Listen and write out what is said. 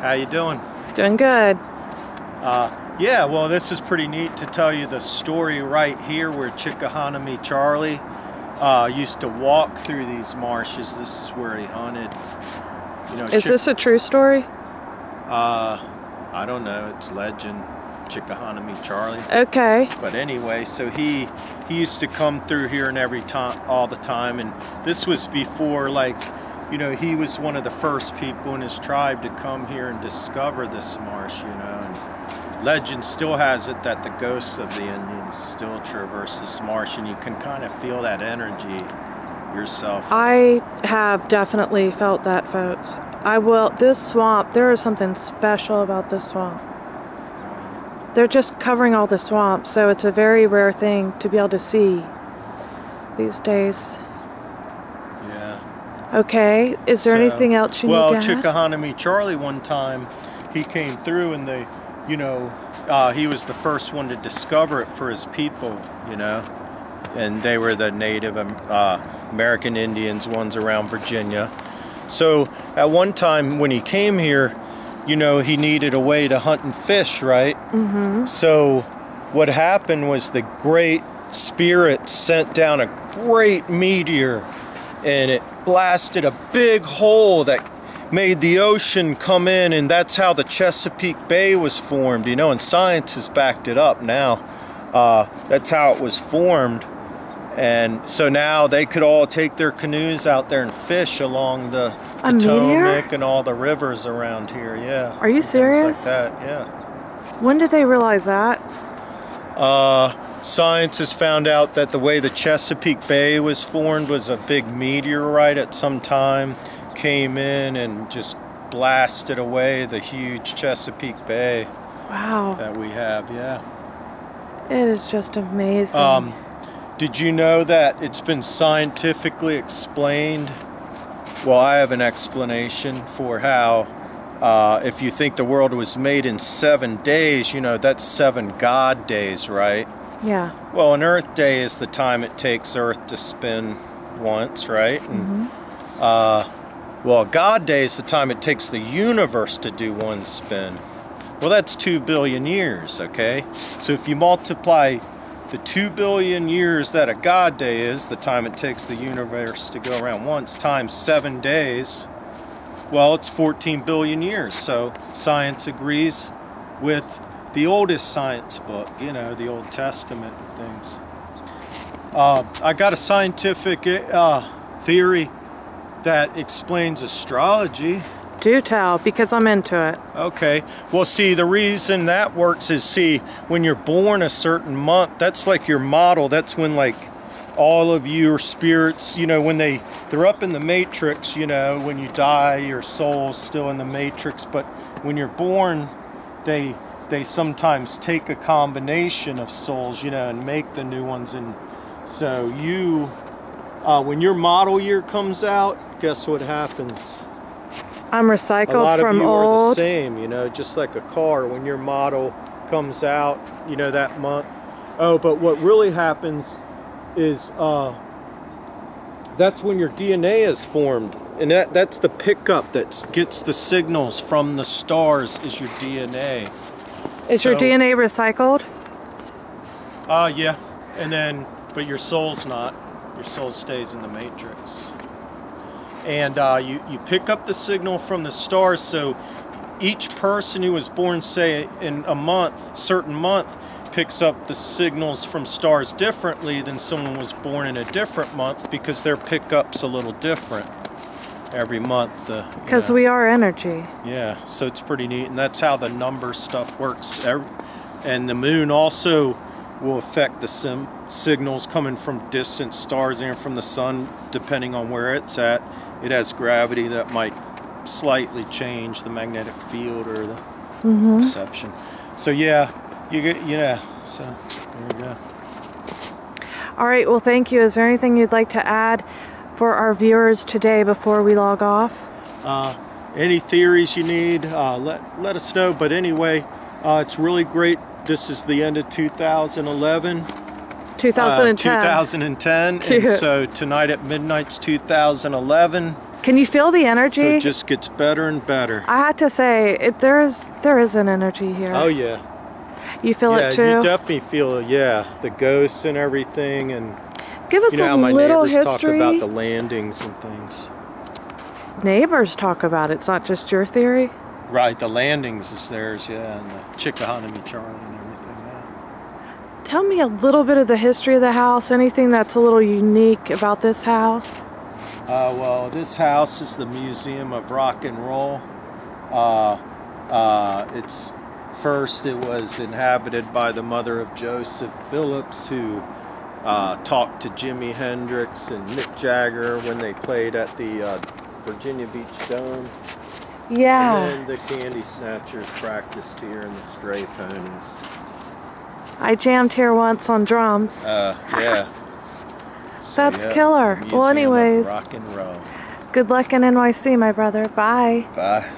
How you doing? Doing good. Yeah, well, this is pretty neat to tell you the story right here where Chickahominy Charlie used to walk through these marshes. This is where he hunted. You know, is this a true story? I don't know. It's legend. Chickahominy Charlie. Okay. But anyway, so he used to come through here and all the time, and this was before, like, you know, he was one of the first people in his tribe to come here and discover this marsh, you know, and legend still has it that the ghosts of the Indians still traverse this marsh, and you can kind of feel that energy yourself. I have definitely felt that, folks. This swamp, there is something special about this swamp. They're just covering all the swamp, so it's a very rare thing to be able to see these days. Yeah. Okay, is there anything else you need to add? Well, Chickahominy Charlie one time, he came through and they, you know, he was the first one to discover it for his people, you know, and they were the Native American Indians, ones around Virginia. So at one time when he came here, you know, he needed a way to hunt and fish, right? Mm-hmm. So what happened was the Great Spirit sent down a great meteor, and it blasted a big hole that made the ocean come in, and that's how the Chesapeake Bay was formed, you know, and science has backed it up now. That's how it was formed. And so now they could all take their canoes out there and fish along the Potomac and all the rivers around here, yeah. Are you serious? Things like that, yeah. When did they realize that? Science has found out that the way the Chesapeake Bay was formed was a big meteorite at some time, came in and just blasted away the huge Chesapeake Bay. Wow. That we have, yeah. It is just amazing. Did you know that it's been scientifically explained? Well, I have an explanation for how, if you think the world was made in 7 days, you know, that's 7 God days, right? Yeah. Well, an Earth day is the time it takes Earth to spin once, right? And, well, a God day is the time it takes the universe to do one spin. Well, that's 2 billion years, okay? So if you multiply the 2 billion years that a God day is, the time it takes the universe to go around once, times 7 days, well, it's 14 billion years. So science agrees with the oldest science book, you know, the Old Testament and things. I got a scientific theory that explains astrology. Do tell, because I'm into it. Okay. Well, see, the reason that works is, see, when you're born a certain month, that's like your model. That's when, like, all of your spirits, you know, when they're up in the matrix, you know, when you die, your soul's still in the matrix. But when you're born, they sometimes take a combination of souls, you know, and make the new ones. And so you, when your model year comes out, guess what happens? I'm recycled from old. A lot of you are the same, you know, just like a car. When your model comes out, you know, that month. Oh, but what really happens is that's when your DNA is formed. And that's the pickup that gets the signals from the stars is your DNA. Is your DNA recycled? Yeah. And then, but your soul's not. Your soul stays in the matrix. And you pick up the signal from the stars, so each person who was born, say, in a month, certain month, picks up the signals from stars differently than someone was born in a different month, because their pickup's a little different every month. Because we are energy. Yeah, so it's pretty neat, and that's how the number stuff works. And the moon also will affect the signals coming from distant stars and from the sun, depending on where it's at. It has gravity that might slightly change the magnetic field or the perception. So yeah, so there you go. All right, well, thank you. Is there anything you'd like to add for our viewers today before we log off? Any theories you need, let us know. But anyway, it's really great. This is the end of 2011. 2010. 2010. And so tonight at midnight's 2011. Can you feel the energy? So it just gets better and better. I had to say, there is an energy here. Oh yeah. You feel it too? Yeah, you definitely feel, the ghosts and everything, and give us how a my little neighbors history. talk about the landings and things. Neighbors talk about it. It's not just your theory. Right, the landings is theirs, and the Chickahominy Charlie and everything. Yeah. Tell me a little bit of the history of the house. Anything that's a little unique about this house? Well, this house is the Museum of Rock and Roll. It was inhabited by the mother of Joseph Phillips, who talked to Jimi Hendrix and Mick Jagger when they played at the Virginia Beach Dome. Yeah. And then the Candy Snatchers practiced here in the Stray Ponies. I jammed here once on drums. Yeah. That's killer. Well, anyways, rock and roll. good luck in NYC, my brother. Bye. Bye.